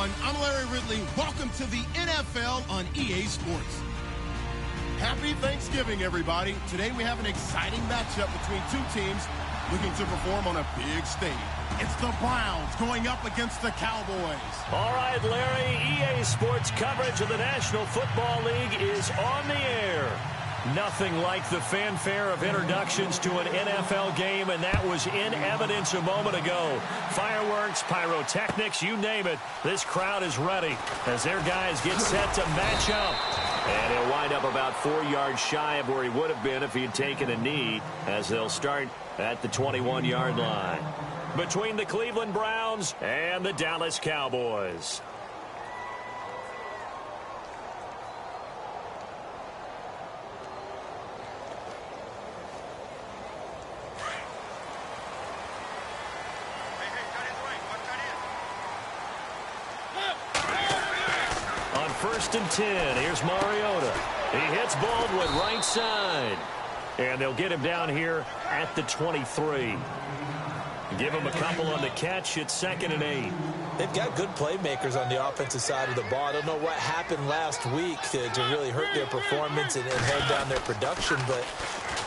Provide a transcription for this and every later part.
everyone. I'm Larry Ridley. Welcome to the NFL on EA Sports. Happy Thanksgiving, everybody. Today we have an exciting matchup between two teams looking to perform on a big stage. It's the Browns going up against the Cowboys. All right, Larry, EA Sports coverage of the National Football League is on the air. Nothing like the fanfare of introductions to an NFL game, and that was in evidence a moment ago. Fireworks, pyrotechnics, you name it. This crowd is ready as their guys get set to match up. And he'll wind up about 4 yards shy of where he would have been if he had taken a knee, as they'll start at the 21-yard line. Between the Cleveland Browns and the Dallas Cowboys. On 1st and 10, here's Mariota. He hits Baldwin right side. And they'll get him down here at the 23. Give him a couple on the catch. It's 2nd and 8. They've got good playmakers on the offensive side of the ball. I don't know what happened last week to really hurt their performance and hold down their production, but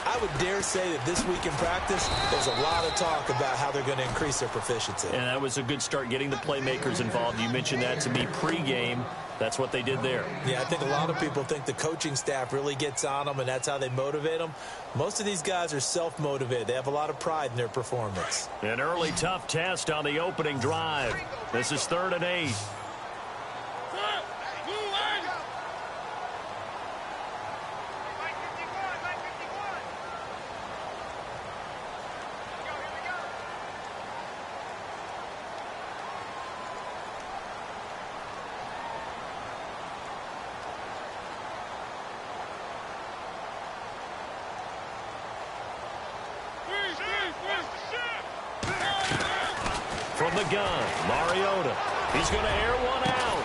I would dare say that this week in practice, there's a lot of talk about how they're going to increase their proficiency. And that was a good start, getting the playmakers involved. You mentioned that to me pregame. That's what they did there. Yeah, I think a lot of people think the coaching staff really gets on them, and that's how they motivate them. Most of these guys are self-motivated. They have a lot of pride in their performance. An early tough test on the opening drive. This is 3rd and 8. From the gun, Mariota. He's going to air one out.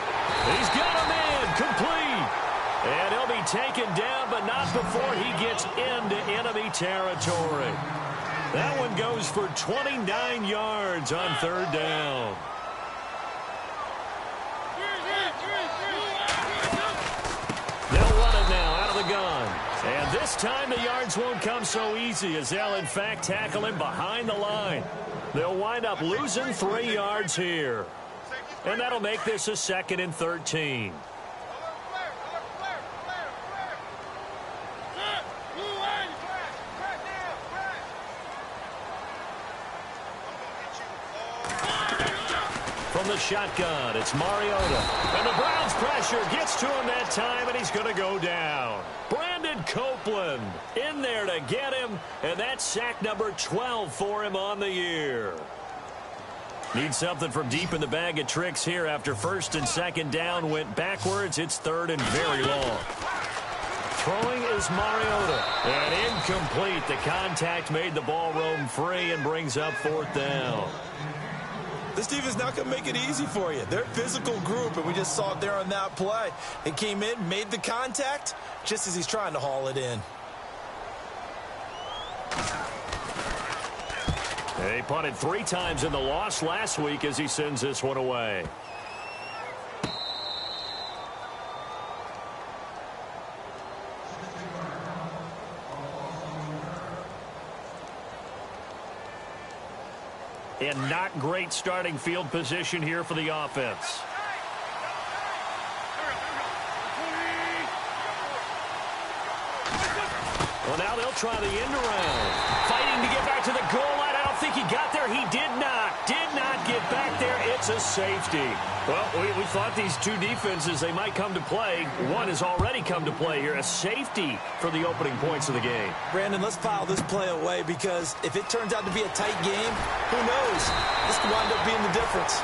He's got him in, complete. And he'll be taken down, but not before he gets into enemy territory. That one goes for 29 yards on 3rd down. They'll run it now out of the gun. And this time the yards won't come so easy, as they'll in fact tackle him behind the line. They'll wind up losing 3 yards here. And that'll make this a 2nd and 13. From the shotgun, it's Mariota. And the Browns pressure gets to him that time, and he's going to go down. Brandon Copeland in there to get him, and that's sack number 12 for him on the year. Need something from deep in the bag of tricks here after 1st and 2nd down went backwards. It's 3rd and very long. Throwing is Mariota, and incomplete. The contact made the ball roam free and brings up 4th down. This defense not going to make it easy for you. They're a physical group, and we just saw it there on that play. It came in, made the contact, just as he's trying to haul it in. He punted 3 times in the loss last week as he sends this one away. And not great starting field position here for the offense. Well, now they'll try the end around. Fighting to get back to the goal line. I don't think he got there. He did not. Did not get back there. It's a safety. Well, we thought these two defenses, they might come to play. One has already come to play here. A safety for the opening points of the game. Brandon, let's file this play away, because if it turns out to be a tight game, who knows? This could wind up being the difference.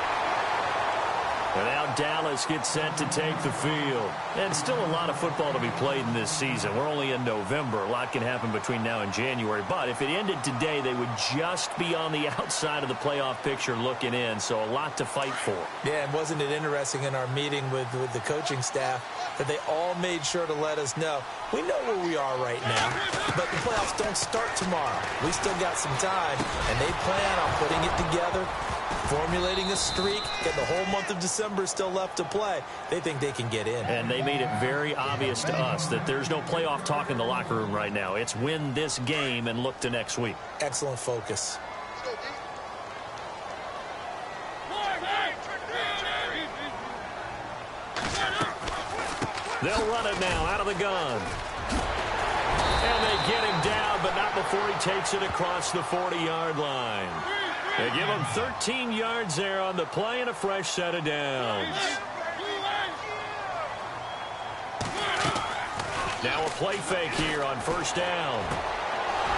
And now Dallas gets set to take the field. And still a lot of football to be played in this season. We're only in November. A lot can happen between now and January. But if it ended today, they would just be on the outside of the playoff picture looking in. So a lot to fight for. Yeah, and wasn't it interesting in our meeting with the coaching staff that they all made sure to let us know, we know where we are right now, but the playoffs don't start tomorrow. We still got some time, and they plan on putting it together formulating a streak, and the whole month of December still left to play. They think they can get in. And they made it very obvious to us that there's no playoff talk in the locker room right now. It's win this game and look to next week. Excellent focus. They'll run it now out of the gun. And they get him down, but not before he takes it across the 40-yard line. They give him 13 yards there on the play and a fresh set of downs. Now a play fake here on first down.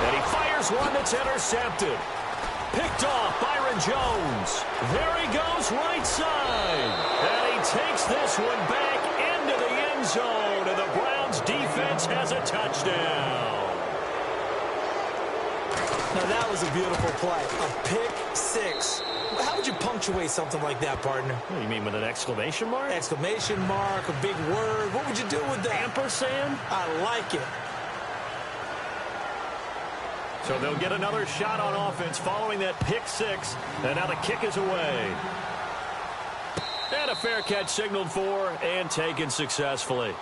And he fires one that's intercepted. Picked off Byron Jones. There he goes right side. And he takes this one back into the end zone. And the Browns defense has a touchdown. Now that was a beautiful play. A pick six. How would you punctuate something like that, partner? What do you mean, with an exclamation mark? Exclamation mark, a big word. What would you do with that? Ampersand? I like it. So they'll get another shot on offense following that pick six. And now the kick is away. And a fair catch signaled for and taken successfully.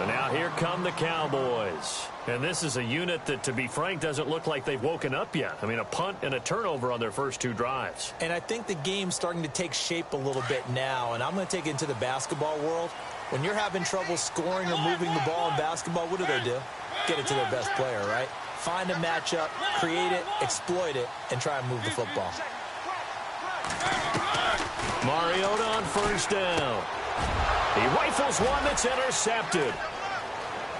And now here come the Cowboys. And this is a unit that, to be frank, doesn't look like they've woken up yet. I mean, a punt and a turnover on their first two drives. And I think the game's starting to take shape a little bit now. And I'm going to take it into the basketball world. When you're having trouble scoring or moving the ball in basketball, what do? Get it to their best player, right? Find a matchup, create it, exploit it, and try and move the football. Mariota on first down. He rifles one that's intercepted.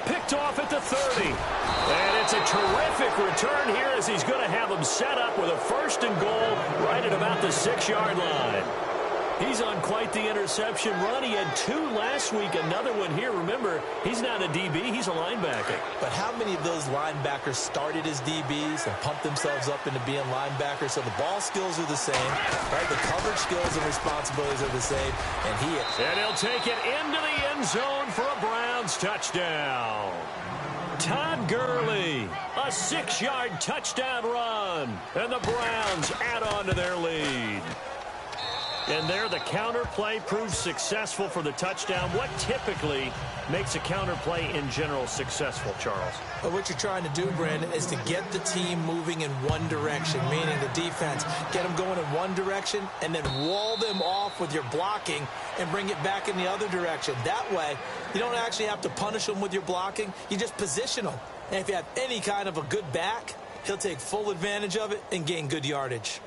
Picked off at the 30. And it's a terrific return here as he's going to have him set up with a first and goal right at about the 6-yard line. He's on quite the interception run. He had 2 last week, another one here. Remember, he's not a DB, he's a linebacker. But how many of those linebackers started as DBs and pumped themselves up into being linebackers? So the ball skills are the same, right? The coverage skills and responsibilities are the same, and he is. And he'll take it into the end zone for a Browns touchdown. Todd Gurley, a 6-yard touchdown run, and the Browns add on to their lead. And there, the counter play proves successful for the touchdown. What typically makes a counter play in general successful, Charles? Well, what you're trying to do, Brandon, is to get the team moving in one direction, meaning the defense. Get them going in one direction and then wall them off with your blocking and bring it back in the other direction. That way, you don't actually have to punish them with your blocking. You just position them. And if you have any kind of a good back, he'll take full advantage of it and gain good yardage.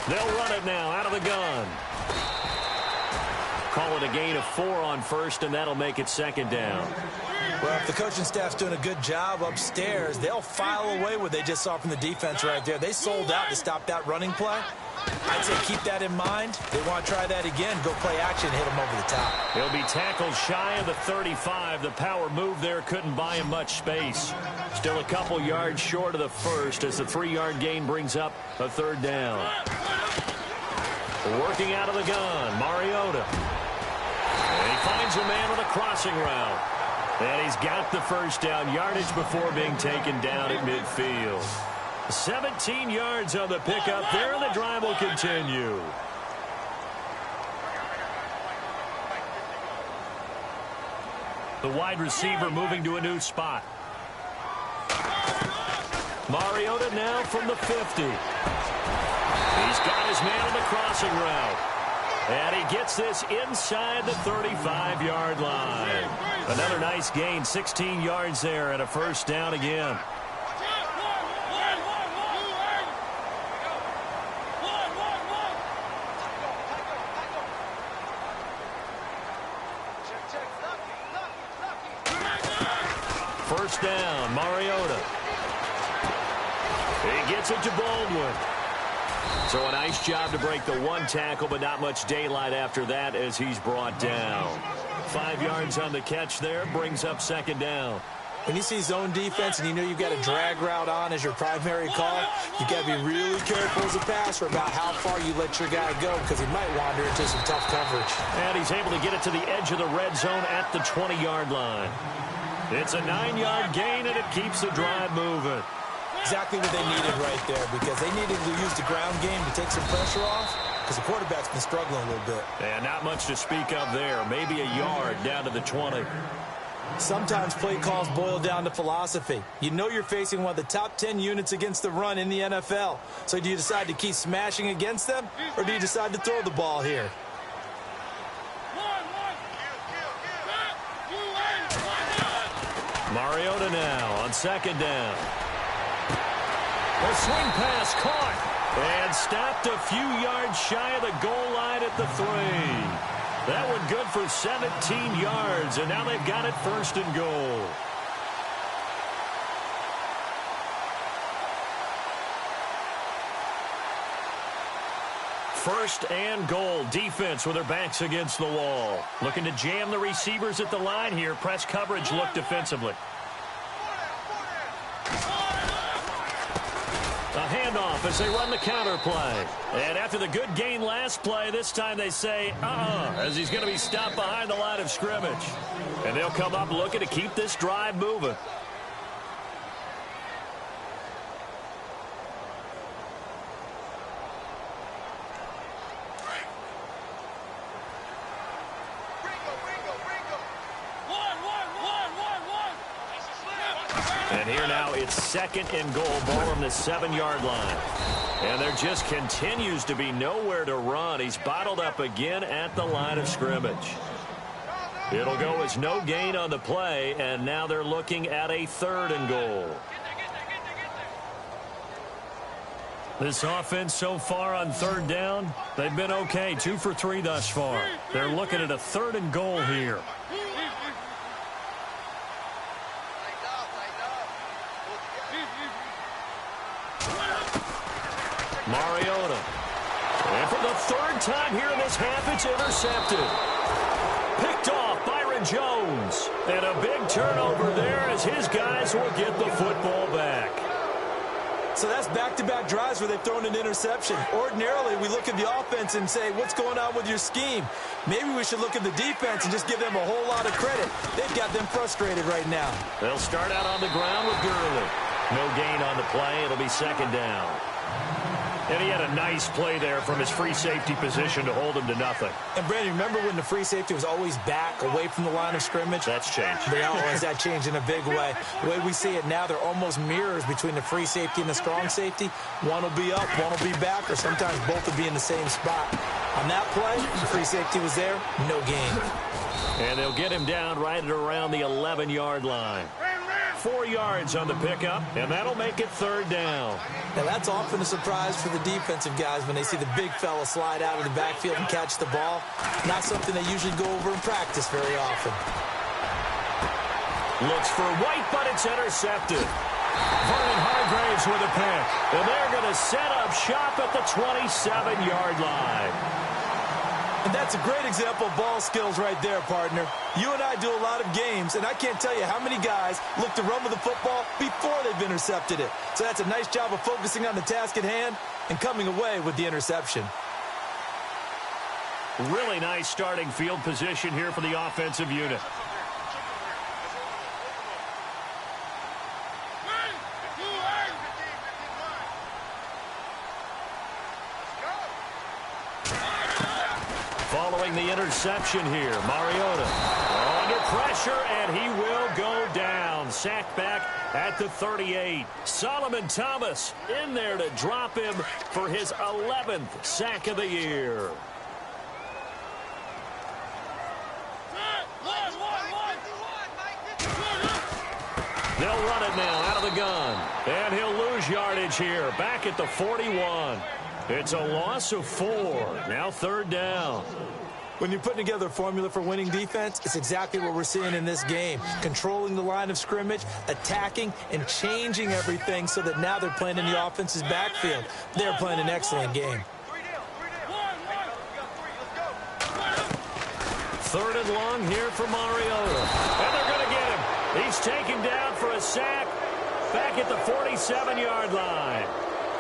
They'll run it now out of the gun. Call it a gain of 4 on first, and that'll make it 2nd down. Well, if the coaching staff's doing a good job upstairs, they'll file away what they just saw from the defense right there. They sold out to stop that running play. I'd say keep that in mind. They want to try that again. Go play action, hit them over the top. He'll be tackled shy of the 35. The power move there couldn't buy him much space. Still a couple yards short of the first as the 3-yard gain brings up a 3rd down. Working out of the gun, Mariota. And he finds a man with a crossing route. And he's got the first down yardage before being taken down at midfield. 17 yards on the pickup there, and the drive will continue. The wide receiver moving to a new spot. Mariota now from the 50. He's got his man on the crossing route. And he gets this inside the 35-yard line. Another nice gain, 16 yards there, and a first down again. First down, Mariota. He gets it to Baldwin. So a nice job to break the one tackle, but not much daylight after that as he's brought down. 5 yards on the catch there, brings up second down. When you see zone defense and you know you've got a drag route on as your primary call, you've got to be really careful as a passer about how far you let your guy go because he might wander into some tough coverage. And he's able to get it to the edge of the red zone at the 20-yard line. It's a 9-yard gain, and it keeps the drive moving. Exactly what they needed right there because they needed to use the ground game to take some pressure off because the quarterback's been struggling a little bit. And not much to speak of there. Maybe a yard down to the 20. Sometimes play calls boil down to philosophy. You know you're facing one of the top 10 units against the run in the NFL. So do you decide to keep smashing against them, or do you decide to throw the ball here? Mariota now on second down. The swing pass caught and stopped a few yards shy of the goal line at the 3. That one good for 17 yards, and now they've got it first and goal. First and goal. Defense with their backs against the wall. Looking to jam the receivers at the line here. Press coverage look defensively. A handoff as they run the counter play. And after the good gain last play, this time they say, as he's going to be stopped behind the line of scrimmage. And they'll come up looking to keep this drive moving. And here now it's second and goal, ball on the 7-yard line. And there just continues to be nowhere to run. He's bottled up again at the line of scrimmage. It'll go as no gain on the play, and now they're looking at a third and goal. This offense so far on third down, they've been okay. 2 for 3 thus far. They're looking at a third and goal here. Mariota. And for the third time here in this half, it's intercepted. Picked off Byron Jones. And a big turnover there as his guys will get the football back. So that's back-to-back drives where they've thrown an interception. Ordinarily, we look at the offense and say, what's going on with your scheme? Maybe we should look at the defense and just give them a whole lot of credit. They've got them frustrated right now. They'll start out on the ground with Gurley. No gain on the play. It'll be second down. And he had a nice play there from his free safety position to hold him to nothing. And, Brandon, remember when the free safety was always back, away from the line of scrimmage? That's changed. They always that changed in a big way. The way we see it now, they're almost mirrors between the free safety and the strong safety. One will be up, one will be back, or sometimes both will be in the same spot. On that play, the free safety was there, no gain. And they'll get him down right at around the 11-yard line. 4 yards on the pickup, and that'll make it third down. Now, that's often a surprise for the defensive guys when they see the big fella slide out of the backfield and catch the ball. Not something they usually go over in practice very often. Looks for White, but it's intercepted. Vernon Hargraves with a pick, and they're going to set up shop at the 27-yard line. And that's a great example of ball skills right there, partner. You and I do a lot of games, and I can't tell you how many guys look to run with the football before they've intercepted it. So that's a nice job of focusing on the task at hand and coming away with the interception. Really nice starting field position here for the offensive unit. Following the interception here, Mariota under pressure, and he will go down. Sacked back at the 38. Solomon Thomas in there to drop him for his 11th sack of the year. They'll run it now out of the gun, and he'll lose yardage here back at the 41. It's a loss of 4. Now third down. When you're putting together a formula for winning defense, it's exactly what we're seeing in this game. Controlling the line of scrimmage, attacking, and changing everything so that now they're playing in the offense's backfield. They're playing an excellent game. 3rd and long here for Mariota. And they're going to get him. He's taken down for a sack back at the 47-yard line.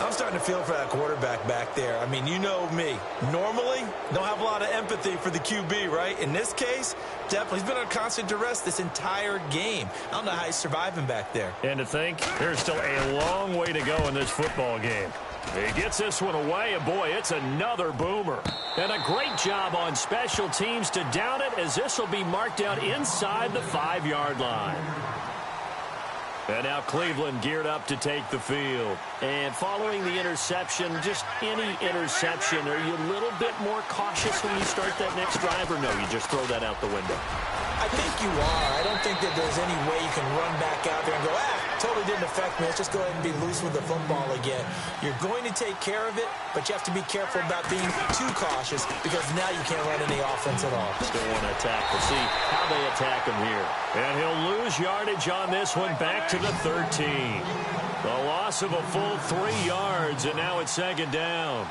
I'm starting to feel for that quarterback back there. I mean, you know me. Normally, don't have a lot of empathy for the QB, right? In this case, definitely. He's been on constant duress this entire game. I don't know how he's surviving back there. And to think, there's still a long way to go in this football game. He gets this one away, and boy, it's another boomer. And a great job on special teams to down it, as this will be marked out inside the 5-yard line. And now Cleveland geared up to take the field. And following the interception, just any interception, are you a little bit more cautious when you start that next drive, or no, you just throw that out the window? I think you are. I don't think that there's any way you can run back out there and go, totally didn't affect me. Let's just go ahead and be loose with the football again. You're going to take care of it, but you have to be careful about being too cautious because now you can't run any offense at all. Still want to attack. We'll see how they attack him here. And he'll lose yardage on this one back to the 13. The loss of a full 3 yards, and now it's 2nd down.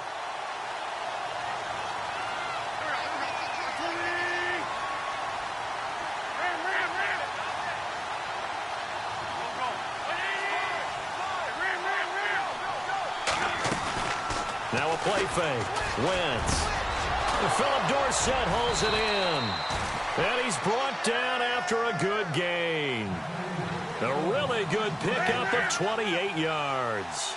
Now a play fake. Wentz. Philip Dorsett holds it in. And he's brought down after a good gain. A really good pickup of 28 yards.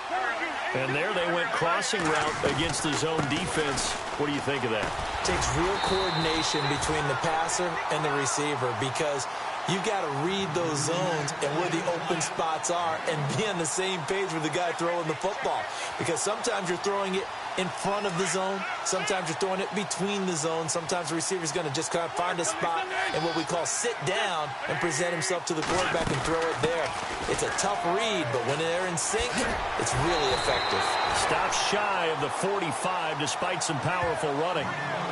And there they went crossing route against the zone defense. What do you think of that? Takes real coordination between the passer and the receiver because you've got to read those zones and where the open spots are and be on the same page with the guy throwing the football. Because sometimes you're throwing it in front of the zone. Sometimes you're throwing it between the zones. Sometimes the receiver's going to just kind of find a spot and what we call sit down and present himself to the quarterback and throw it there. It's a tough read, but when they're in sync, it's really effective. Stops shy of the 45 despite some powerful running.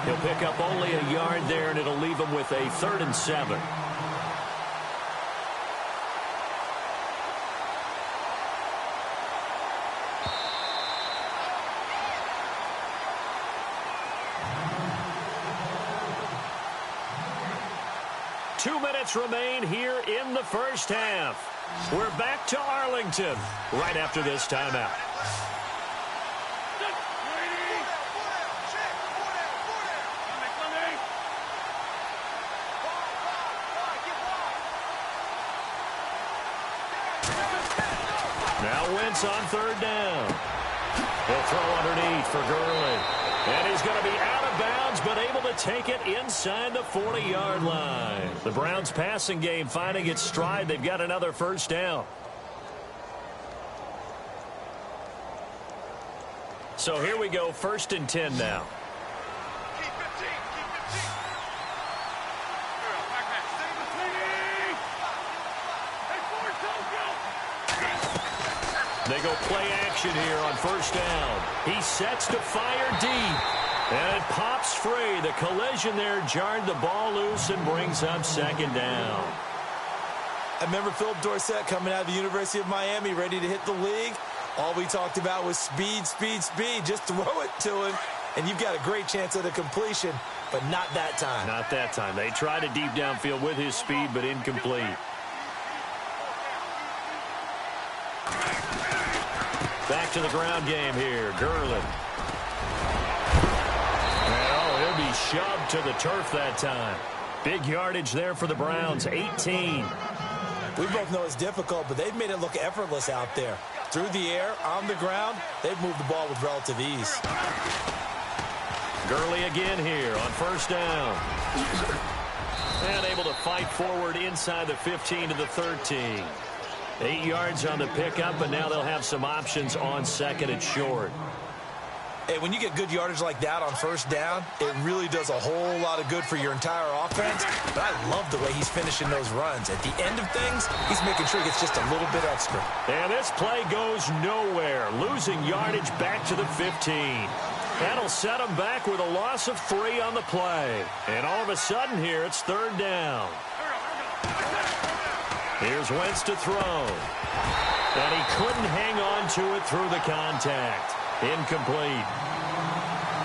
He'll pick up only a yard there, and it'll leave him with a 3rd and 7. Remain here in the first half. We're back to Arlington right after this timeout. Now Wentz on 3rd down. He'll throw underneath for Gurley. And he's going to be out of bounds, but able to take it inside the 40-yard line. The Browns' passing game finding its stride. They've got another 1st down. So here we go, 1st and 10 now. They go play action here on 1st down. He sets to fire deep. And it pops free. The collision there jarred the ball loose and brings up 2nd down. I remember Philip Dorsett coming out of the University of Miami ready to hit the league. All we talked about was speed, speed, speed. Just throw it to him, and you've got a great chance at a completion, but not that time. Not that time. They tried a deep downfield with his speed, but incomplete. Back to the ground game here. Gurley. And he'll be shoved to the turf that time. Big yardage there for the Browns, 18. We both know it's difficult, but they've made it look effortless out there. Through the air, on the ground, they've moved the ball with relative ease. Gurley again here on 1st down. And able to fight forward inside the 15 to the 13. 8 yards on the pickup, but now they'll have some options on 2nd and short. Hey, when you get good yardage like that on 1st down, it really does a whole lot of good for your entire offense. But I love the way he's finishing those runs. At the end of things, he's making sure he gets just a little bit extra. And this play goes nowhere. Losing yardage back to the 15. That'll set them back with a loss of 3 on the play. And all of a sudden here, it's 3rd down. Here's Wentz to throw. And he couldn't hang on to it through the contact. Incomplete.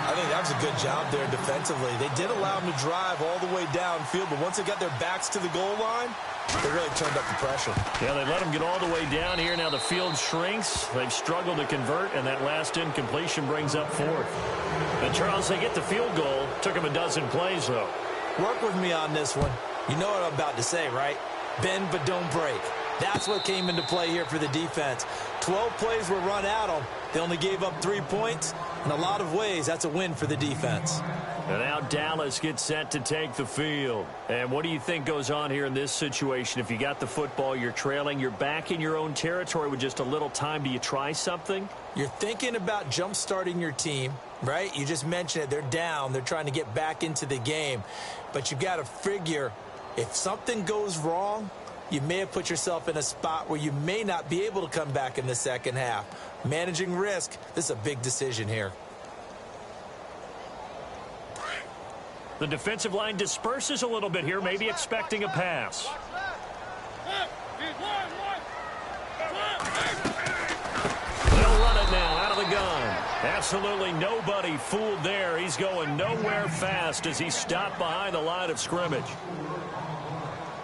I think that was a good job there defensively. They did allow him to drive all the way downfield, but once they got their backs to the goal line, they really turned up the pressure. Yeah, they let him get all the way down here. Now the field shrinks. They've struggled to convert, and that last incompletion brings up 4th. And, Charles, they get the field goal. Took them a dozen plays, though. Work with me on this one. You know what I'm about to say, right? Bend but don't break. That's what came into play here for the defense. 12 plays were run at them. They only gave up 3 points. In a lot of ways, that's a win for the defense. And now Dallas gets set to take the field. And what do you think goes on here in this situation? If you got the football, you're trailing, you're back in your own territory with just a little time. Do you try something? You're thinking about jump-starting your team, right? You just mentioned it. They're down. They're trying to get back into the game. But you've got to figure if something goes wrong, you may have put yourself in a spot where you may not be able to come back in the second half. Managing risk, this is a big decision here. The defensive line disperses a little bit here, maybe expecting a pass. They'll run it now out of the gun. Absolutely nobody fooled there. He's going nowhere fast as he stopped behind the line of scrimmage.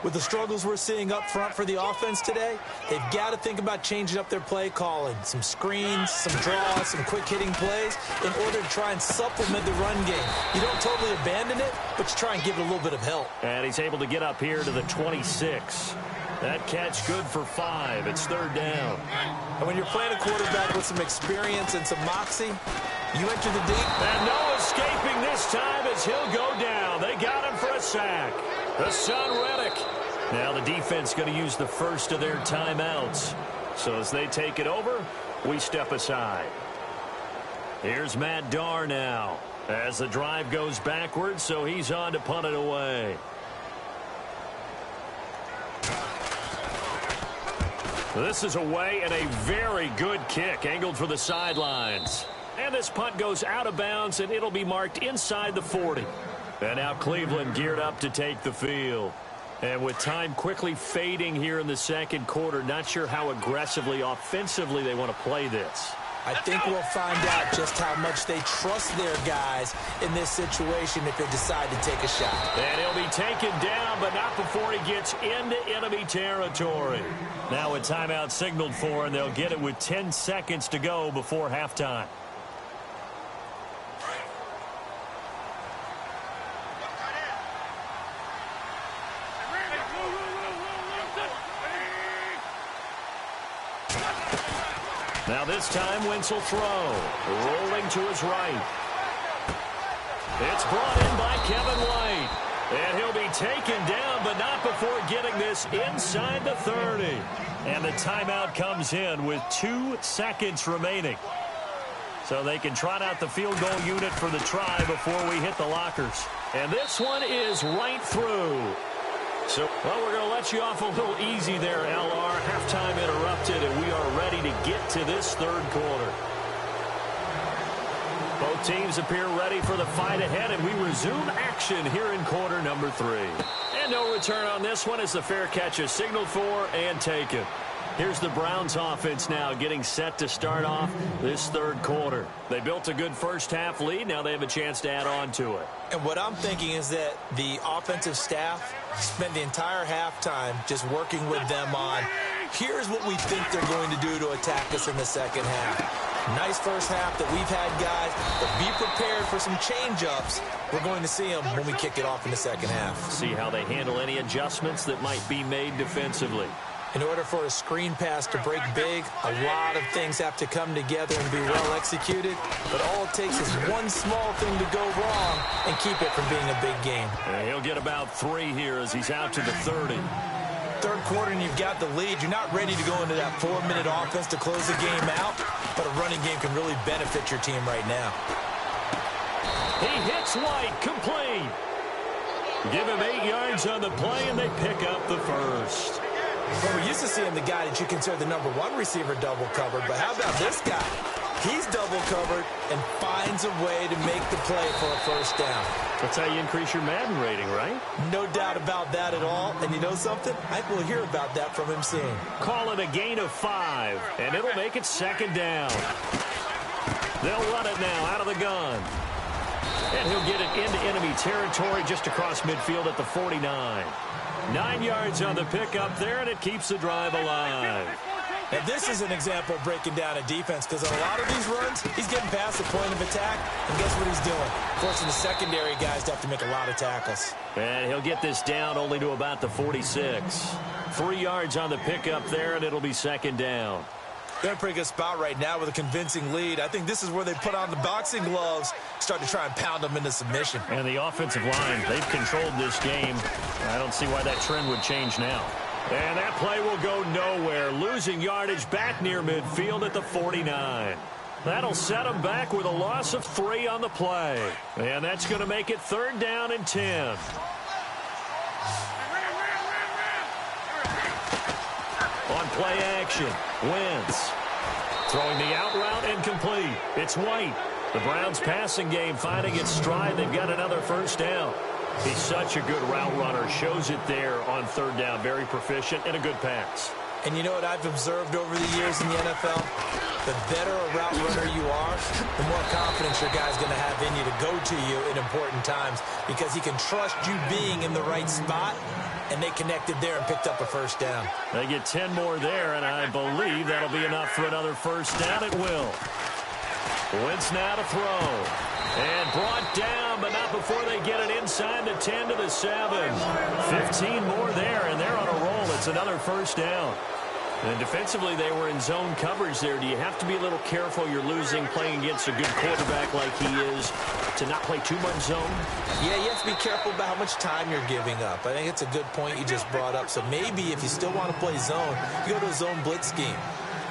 With the struggles we're seeing up front for the offense today, they've got to think about changing up their play calling. Some screens, some draws, some quick-hitting plays in order to try and supplement the run game. You don't totally abandon it, but you try and give it a little bit of help. And he's able to get up here to the 26. That catch good for 5. It's 3rd down. And when you're playing a quarterback with some experience and some moxie, you enter the deep. And no escaping this time as he'll go down. They got him for a sack. Hassan Reddick. Now the defense going to use the first of their timeouts. So as they take it over, we step aside. Here's Matt Darr now as the drive goes backwards, so he's on to punt it away. This is away and a very good kick angled for the sidelines. And this punt goes out of bounds, and it'll be marked inside the 40. And now Cleveland geared up to take the field. And with time quickly fading here in the second quarter, not sure how aggressively, offensively they want to play this. I think we'll find out just how much they trust their guys in this situation if they decide to take a shot. And he'll be taken down, but not before he gets into enemy territory. Now a timeout signaled for, and they'll get it with 10 seconds to go before halftime. Now this time, Wentz will throw. Rolling to his right. It's brought in by Kevin White. And he'll be taken down, but not before getting this inside the 30. And the timeout comes in with 2 seconds remaining. So they can trot out the field goal unit for the try before we hit the lockers. And this one is right through. So, well, we're going to let you off a little easy there, LR. Halftime interrupted, and we are ready to get to this third quarter. Both teams appear ready for the fight ahead, and we resume action here in quarter number 3. And no return on this one as the fair catch is signaled for and taken. Here's the Browns offense now getting set to start off this third quarter. They built a good first half lead. Now they have a chance to add on to it. And what I'm thinking is that the offensive staff spent the entire halftime just working with them on, here's what we think they're going to do to attack us in the second half. Nice first half that we've had, guys, but be prepared for some change-ups. We're going to see them when we kick it off in the second half. See how they handle any adjustments that might be made defensively. In order for a screen pass to break big, a lot of things have to come together and be well executed. But all it takes is one small thing to go wrong and keep it from being a big game. And he'll get about 3 here as he's out to the 30. Third quarter and you've got the lead. You're not ready to go into that 4-minute offense to close the game out. But a running game can really benefit your team right now. He hits White, complete. Give him 8 yards on the play, and they pick up the first. Well, we're used to seeing the guy that you consider the #1 receiver double covered, but how about this guy? He's double covered and finds a way to make the play for a first down. That's how you increase your Madden rating, right? No doubt about that at all. And you know something? I will hear about that from him soon. Call it a gain of 5, and it'll make it second down. They'll run it now out of the gun. And he'll get it into enemy territory just across midfield at the 49. 9 yards on the pickup there, and it keeps the drive alive. Now, this is an example of breaking down a defense because on a lot of these runs, he's getting past the point of attack, and guess what he's doing? Forcing the secondary guys to have to make a lot of tackles. And he'll get this down only to about the 46. 3 yards on the pickup there, and it'll be second down. They're in a pretty good spot right now with a convincing lead. I think this is where they put on the boxing gloves, start to try and pound them into submission. And the offensive line, they've controlled this game. I don't see why that trend would change now. And that play will go nowhere, losing yardage back near midfield at the 49. That'll set them back with a loss of 3 on the play. And that's going to make it third down and 10. On play action, Wentz throwing the out route and complete. It's White. The Browns passing game finding its stride. They've got another first down. He's such a good route runner. Shows it there on third down. Very proficient and a good pass. And you know what I've observed over the years in the NFL? The better a route runner you are, the more confidence your guy's going to have in you to go to you in important times because he can trust you being in the right spot, and they connected there and picked up a first down. They get 10 more there, and I believe that'll be enough for another first down. It will. Wentz now to throw. And brought down, but not before they get it inside the 10 to the 7. 15 more there, and they're on a roll. It's another first down. And defensively, they were in zone coverage there. Do you have to be a little careful? You're losing playing against a good quarterback like he is to not play too much zone? Yeah, you have to be careful about how much time you're giving up. I think it's a good point you just brought up. So maybe if you still want to play zone, you go to a zone blitz scheme.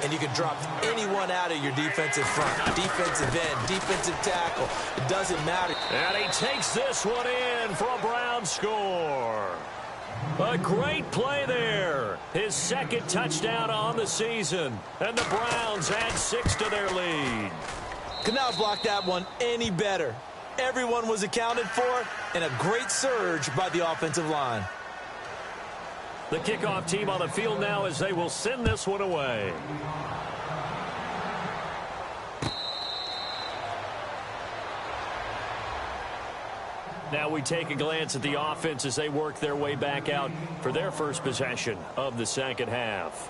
And you can drop anyone out of your defensive front, defensive end, defensive tackle. It doesn't matter. And he takes this one in for a Brown score. A great play there. His second touchdown on the season. And the Browns add 6 to their lead. Could not block that one any better. Everyone was accounted for, and a great surge by the offensive line. The kickoff team on the field now as they will send this one away. Now we take a glance at the offense as they work their way back out for their first possession of the second half.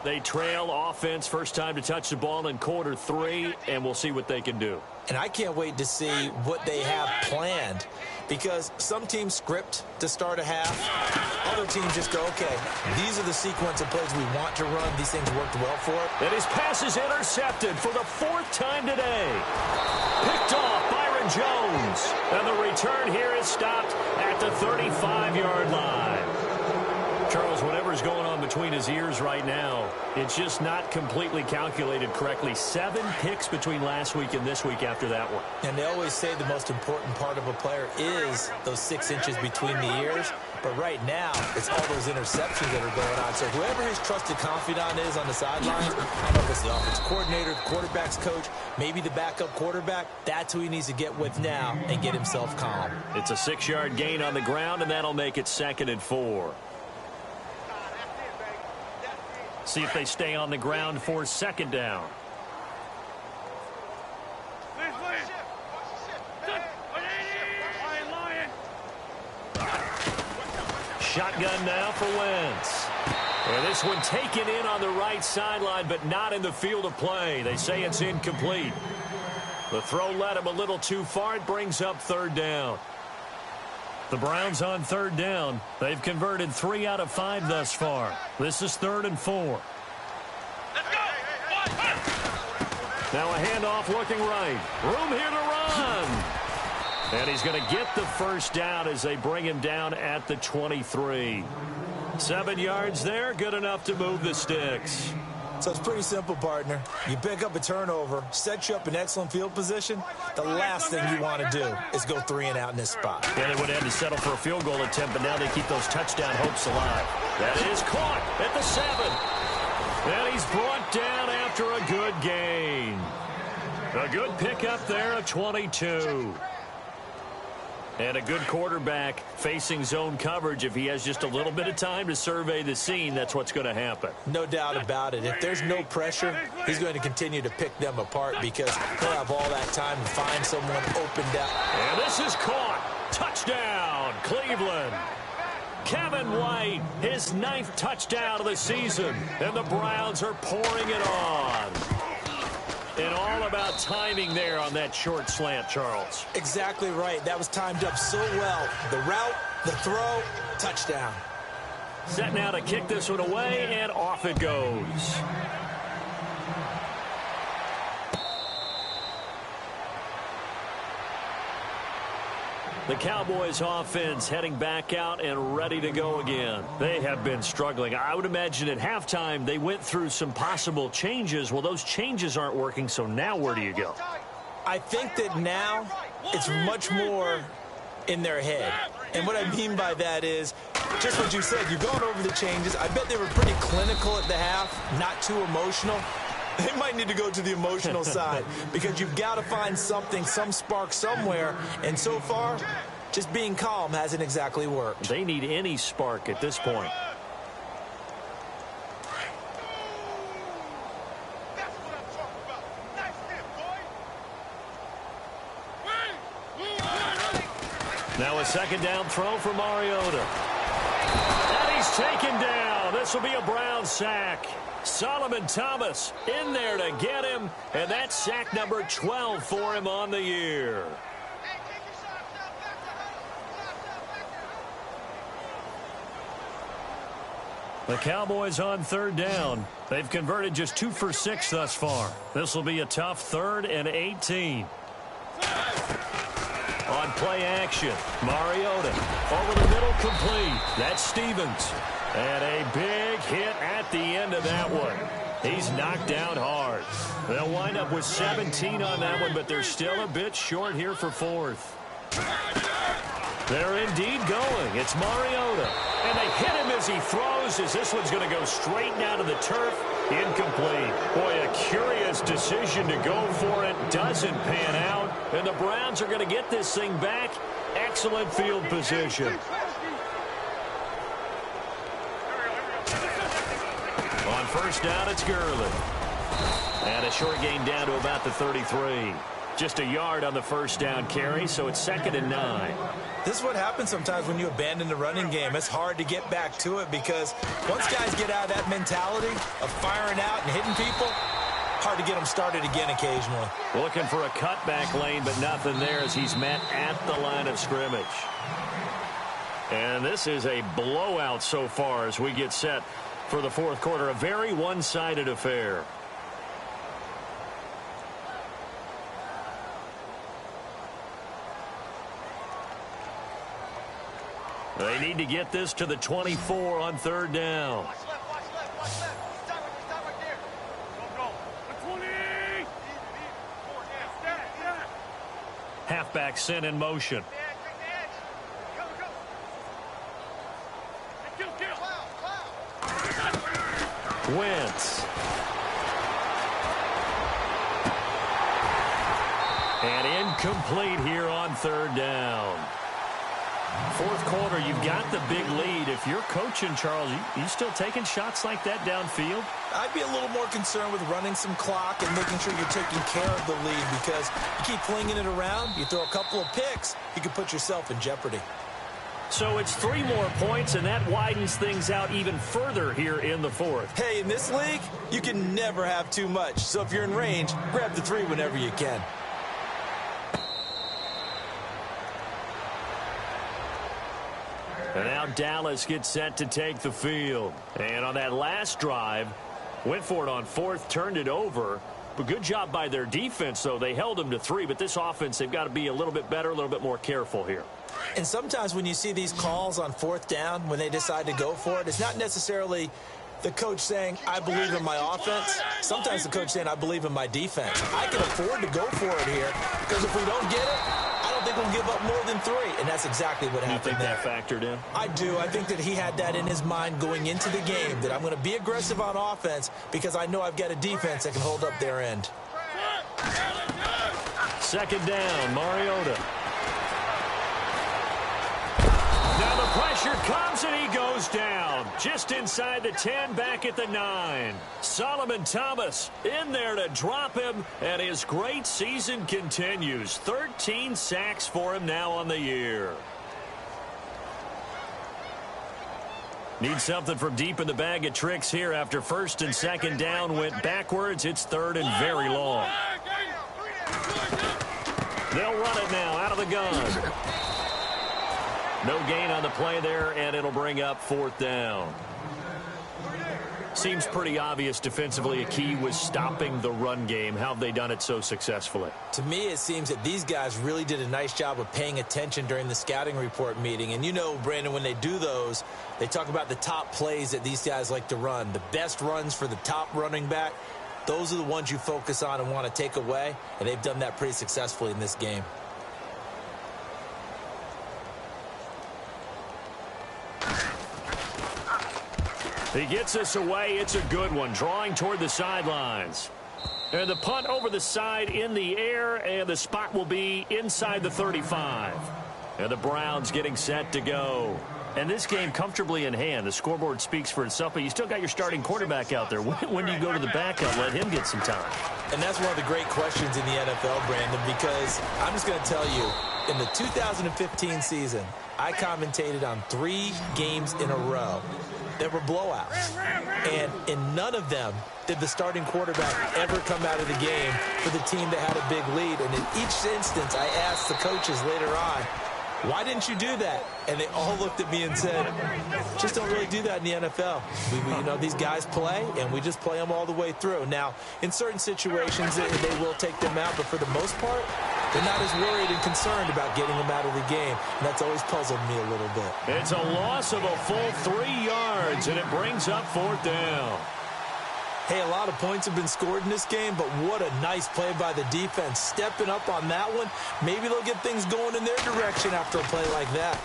They trail offense, first time to touch the ball in quarter 3, and we'll see what they can do. And I can't wait to see what they have planned because some teams script to start a half. Other teams just go, okay, these are the sequence of plays we want to run. These things worked well for it. And his pass is intercepted for the 4th time today. Picked off Byron Jones. And the return here is stopped at the 35-yard line. Charles, whatever's going on between his ears right now, it's just not completely calculated correctly. 7 picks between last week and this week after that one. And they always say the most important part of a player is those 6 inches between the ears. But right now, it's all those interceptions that are going on. So whoever his trusted confidant is on the sidelines, I don't know if it's the offensive coordinator, the quarterback's coach, maybe the backup quarterback, that's who he needs to get with now and get himself calm. It's a 6-yard gain on the ground, and that'll make it 2nd and 4. See if they stay on the ground for second down. Shotgun now for Wentz. And this one taken in on the right sideline, but not in the field of play. They say it's incomplete. The throw led him a little too far. It brings up third down. The Browns on third down. They've converted 3 out of 5 thus far. This is 3rd and 4. Now a handoff looking right. Room here to run. And he's going to get the first down as they bring him down at the 23. 7 yards there, good enough to move the sticks. So it's pretty simple, partner. You pick up a turnover, set you up in excellent field position. The last thing you want to do is go 3 and out in this spot. Yeah, they would have had to settle for a field goal attempt, but now they keep those touchdown hopes alive. That is caught at the 7. And he's brought down after a good gain. A good pickup there, a 22. And a good quarterback facing zone coverage. If he has just a little bit of time to survey the scene, that's what's going to happen. No doubt about it. If there's no pressure, he's going to continue to pick them apart because he'll have all that time to find someone opened up. And this is caught. Touchdown, Cleveland. Kevin White, his 9th touchdown of the season. And the Browns are pouring it on. And all about timing there on that short slant, Charles. Exactly right. That was timed up so well. The route, the throw, touchdown. Set now to kick this one away, and off it goes. The Cowboys offense heading back out and ready to go again. They have been struggling. I would imagine at halftime they went through some possible changes. Well, those changes aren't working, so now where do you go? I think that now it's much more in their head. And what I mean by that is just what you said. You've gone over the changes. I bet they were pretty clinical at the half, not too emotional. They might need to go to the emotional side because you've got to find something, some spark somewhere. And so far, just being calm hasn't exactly worked. They need any spark at this point. Now a second down throw for Mariota. And he's taken down. This will be a Brown sack. Solomon Thomas in there to get him, and that's sack number 12 for him on the year. The Cowboys on third down. They've converted just 2 for 6 thus far. This will be a tough 3rd and 18. On play action, Mariota over the middle, complete. That's Stevens. And a big hit at the end of that one. He's knocked down hard. They'll wind up with 17 on that one, but they're still a bit short here for 4th. They're indeed going. It's Mariota. And they hit him as he throws, as this one's going to go straight down to the turf. Incomplete. Boy, a curious decision to go for it. Doesn't pan out. And the Browns are going to get this thing back. Excellent field position. On first down, it's Gurley. And a short gain down to about the 33. Just a yard on the first down carry, so it's 2nd and 9. This is what happens sometimes when you abandon the running game. It's hard to get back to it because once guys get out of that mentality of firing out and hitting people, hard to get them started again occasionally. Looking for a cutback lane, but nothing there as he's met at the line of scrimmage. And this is a blowout so far as we get set for the 4th quarter. A very one-sided affair. They need to get this to the 24 on 3rd down. Halfback sent in motion. Wentz. And incomplete here on 3rd down. 4th quarter, you've got the big lead. If you're coaching, Charles, you still taking shots like that downfield? I'd be a little more concerned with running some clock and making sure you're taking care of the lead because you keep flinging it around, you throw a couple of picks, you can put yourself in jeopardy. So it's 3 more points, and that widens things out even further here in the 4th. Hey, in this league, you can never have too much. So if you're in range, grab the 3 whenever you can. And now Dallas gets set to take the field. And on that last drive, went for it on 4th, turned it over. But good job by their defense, though. They held them to 3, but this offense, they've got to be a little bit better, a little bit more careful here. And sometimes when you see these calls on 4th down, when they decide to go for it, it's not necessarily the coach saying, I believe in my offense. Sometimes the coach saying, I believe in my defense. I can afford to go for it here because if we don't get it, I don't think we'll give up more than 3. And that's exactly what happened there. You think that factored in? I do. I think that he had that in his mind going into the game, that I'm going to be aggressive on offense because I know I've got a defense that can hold up their end. Second down, Mariota. Now the pressure comes and he goes down. Just inside the 10, back at the 9. Solomon Thomas in there to drop him, and his great season continues. 13 sacks for him now on the year. Need something from deep in the bag of tricks here after first and second down went backwards. It's third and very long. They'll run it now out of the gun. No gain on the play there, and it'll bring up fourth down. Seems pretty obvious defensively a key was stopping the run game. How have they done it so successfully? To me, it seems that these guys really did a nice job of paying attention during the scouting report meeting. And you know, Brandon, when they do those, they talk about the top plays that these guys like to run. The best runs for the top running back, those are the ones you focus on and want to take away. And they've done that pretty successfully in this game. He gets us away. It's a good one. Drawing toward the sidelines. And the punt over the side in the air, and the spot will be inside the 35. And the Browns getting set to go. And this game comfortably in hand. The scoreboard speaks for itself, but you still got your starting quarterback out there. When do you go to the backup, let him get some time? And that's one of the great questions in the NFL, Brandon, because I'm just going to tell you, in the 2015 season, I commentated on 3 games in a row that were blowouts. And in none of them did the starting quarterback ever come out of the game for the team that had a big lead. And in each instance, I asked the coaches later on, why didn't you do that? And they all looked at me and said, just don't really do that in the NFL. You know, these guys play, and we just play them all the way through. Now, in certain situations, they will take them out, but for the most part, they're not as worried and concerned about getting them out of the game. And that's always puzzled me a little bit. It's a loss of a full 3 yards, and it brings up fourth down. Hey, a lot of points have been scored in this game, but what a nice play by the defense. Stepping up on that one, maybe they'll get things going in their direction after a play like that.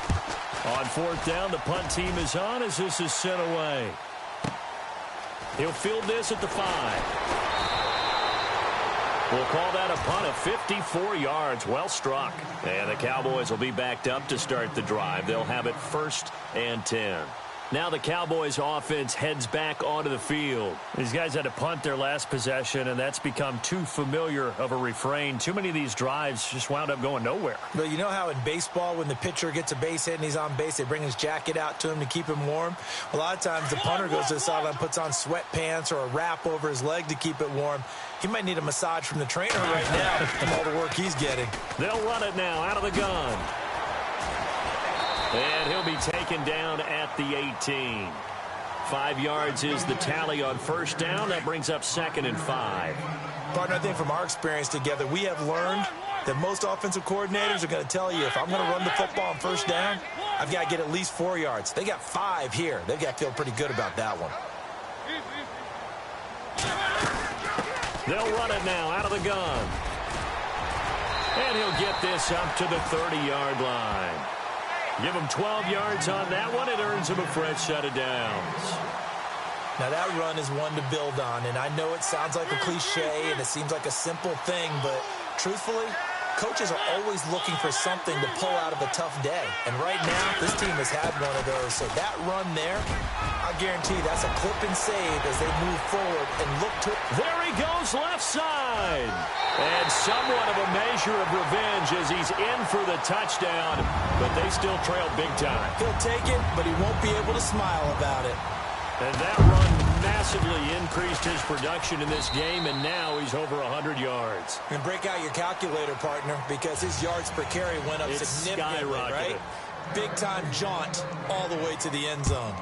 On fourth down, the punt team is on as this is sent away. He'll field this at the 5. We'll call that a punt of 54 yards. Well struck. And the Cowboys will be backed up to start the drive. They'll have it 1st and 10. Now the Cowboys offense heads back onto the field. These guys had to punt their last possession, and that's become too familiar of a refrain. Too many of these drives just wound up going nowhere. But you know how in baseball, when the pitcher gets a base hit and he's on base, they bring his jacket out to him to keep him warm? A lot of times the punter goes to the sideline, puts on sweatpants or a wrap over his leg to keep it warm. He might need a massage from the trainer right now from all the work he's getting. They'll run it now out of the gun. And he'll be taken down at the 18. 5 yards is the tally on first down. That brings up 2nd and 5. Partner, I think from our experience together, we have learned that most offensive coordinators are going to tell you, if I'm going to run the football on first down, I've got to get at least 4 yards. They got 5 here. They've got to feel pretty good about that one. They'll run it now out of the gun. And he'll get this up to the 30-yard line. Give him 12 yards on that one. It earns him a fresh set of downs. Now, that run is one to build on, and I know it sounds like a cliche and it seems like a simple thing, but truthfully, coaches are always looking for something to pull out of a tough day. And right now, this team has had one of those. So that run there, I guarantee that's a clip and save as they move forward and look to... There he goes, left side. And somewhat of a measure of revenge as he's in for the touchdown, but they still trail big time. He'll take it, but he won't be able to smile about it. And that run massively increased his production in this game, and now he's over 100 yards. And break out your calculator, partner, because his yards per carry went up significantly, right? Big-time jaunt all the way to the end zone.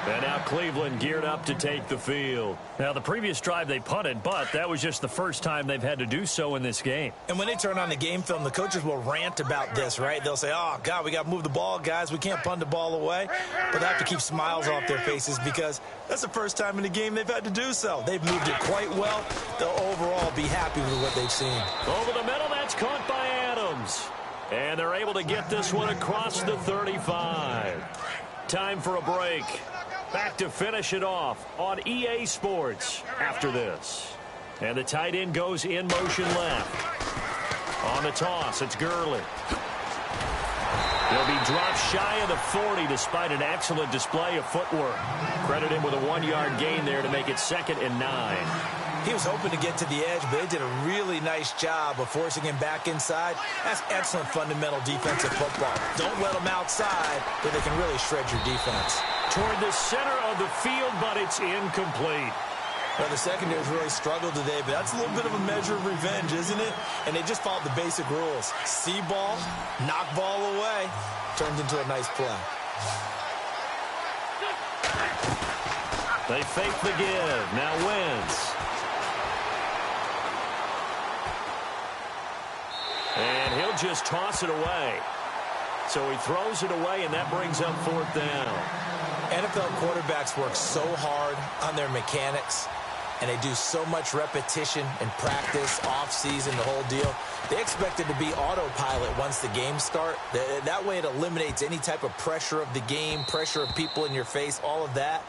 And now Cleveland geared up to take the field. Now, the previous drive they punted, but that was just the first time they've had to do so in this game. And when they turn on the game film, the coaches will rant about this, right? They'll say, oh, God, we got to move the ball, guys. We can't punt the ball away. But they have to keep smiles off their faces because that's the first time in the game they've had to do so. They've moved it quite well. They'll overall be happy with what they've seen. Over the middle, that's caught by Adams. And they're able to get this one across the 35. Time for a break. Back to finish it off on EA Sports after this. And the tight end goes in motion left. On the toss, it's Gurley. He'll be dropped shy of the 40 despite an excellent display of footwork. Credit him with a 1-yard gain there to make it 2nd and 9. He was hoping to get to the edge, but they did a really nice job of forcing him back inside. That's excellent fundamental defensive football. Don't let them outside where they can really shred your defense. Toward the center of the field, but it's incomplete. Well, the secondary's really struggled today, but that's a little bit of a measure of revenge, isn't it? And they just followed the basic rules. See ball, knock ball away. Turned into a nice play. They fake the give. Now Wentz. And he'll just toss it away. So he throws it away, and that brings up 4th down. NFL quarterbacks work so hard on their mechanics, and they do so much repetition and practice, off-season, the whole deal. They expect it to be autopilot once the games start. That way it eliminates any type of pressure of the game, pressure of people in your face, all of that.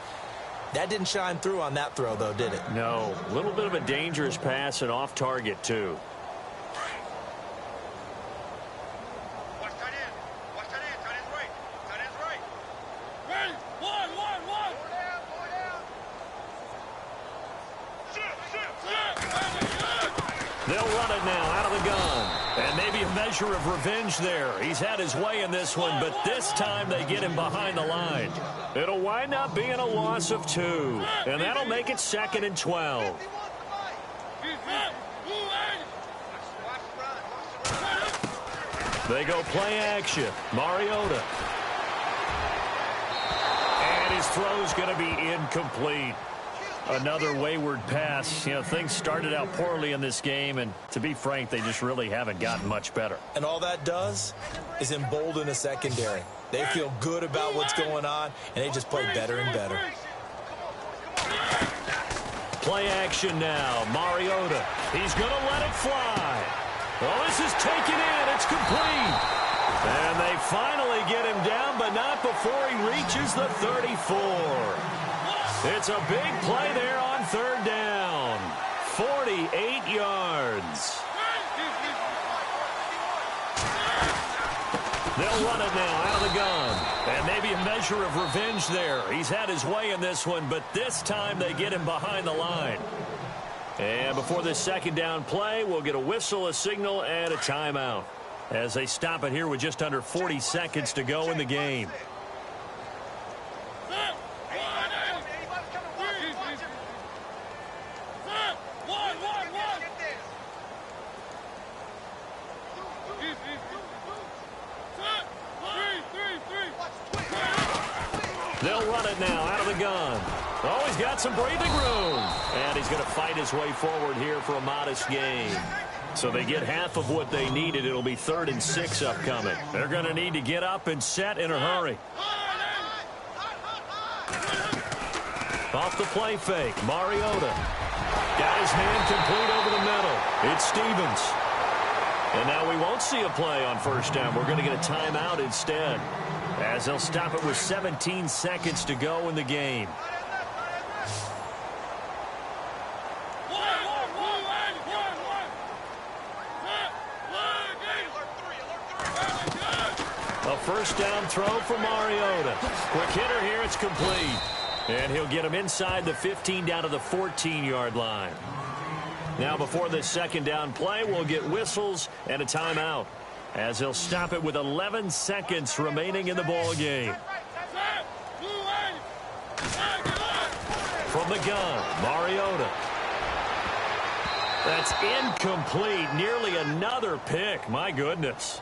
That didn't shine through on that throw, though, did it? No. A little bit of a dangerous pass and off target, too. They'll run it now out of the gun. And maybe a measure of revenge there. He's had his way in this one, but this time they get him behind the line. It'll wind up being a loss of 2. And that'll make it 2nd and 12. They go play action. Mariota. And his throw's going to be incomplete. Another wayward pass. You know, things started out poorly in this game, and to be frank, they just really haven't gotten much better. And all that does is embolden a secondary. They feel good about what's going on, and they just play better and better. Play action now. Mariota. He's going to let it fly. Well, this is taken in. It's complete. And they finally get him down, but not before he reaches the 34. It's a big play there on 3rd down. 48 yards. They'll run it now out of the gun. And maybe a measure of revenge there. He's had his way in this one, but this time they get him behind the line. And before this 2nd down play, we'll get a whistle, a signal, and a timeout as they stop it here with just under 40 seconds to go in the game. They'll run it now out of the gun. Oh, he's got some breathing room. And he's going to fight his way forward here for a modest gain. So they get half of what they needed. It'll be 3rd and 6 upcoming. They're going to need to get up and set in a hurry. Off the play fake, Mariota. Got his hand complete over the middle. It's Stevens. And now we won't see a play on 1st down. We're going to get a timeout instead, as they'll stop it with 17 seconds to go in the game. A 1st down throw for Mariota. Quick hitter here, it's complete. And he'll get him inside the 15 down to the 14-yard line. Now before this 2nd down play, we'll get whistles and a timeout, as they'll stop it with 11 seconds remaining in the ball game. From the gun, Mariota. That's incomplete. Nearly another pick. My goodness.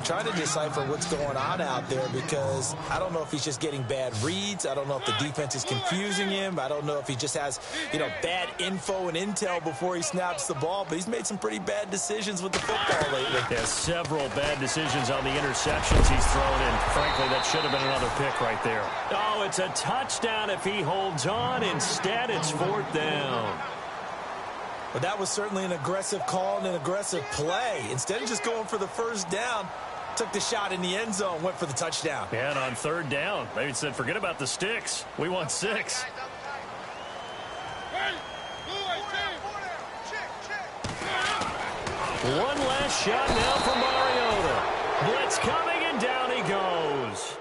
Trying to decipher what's going on out there, because I don't know if he's just getting bad reads. I don't know if the defense is confusing him. I don't know if he just has, bad info and intel before he snaps the ball. But he's made some pretty bad decisions with the football lately. Yeah, several bad decisions on the interceptions he's thrown in. Frankly, that should have been another pick right there. Oh, it's a touchdown if he holds on. Instead, it's 4th down. But that was certainly an aggressive call and an aggressive play. Instead of just going for the 1st down, Took the shot in the end zone, went for the touchdown. Yeah, and on third down, they said, forget about the sticks. We want 6. One last shot now for Mariota. Blitz coming, and down he goes.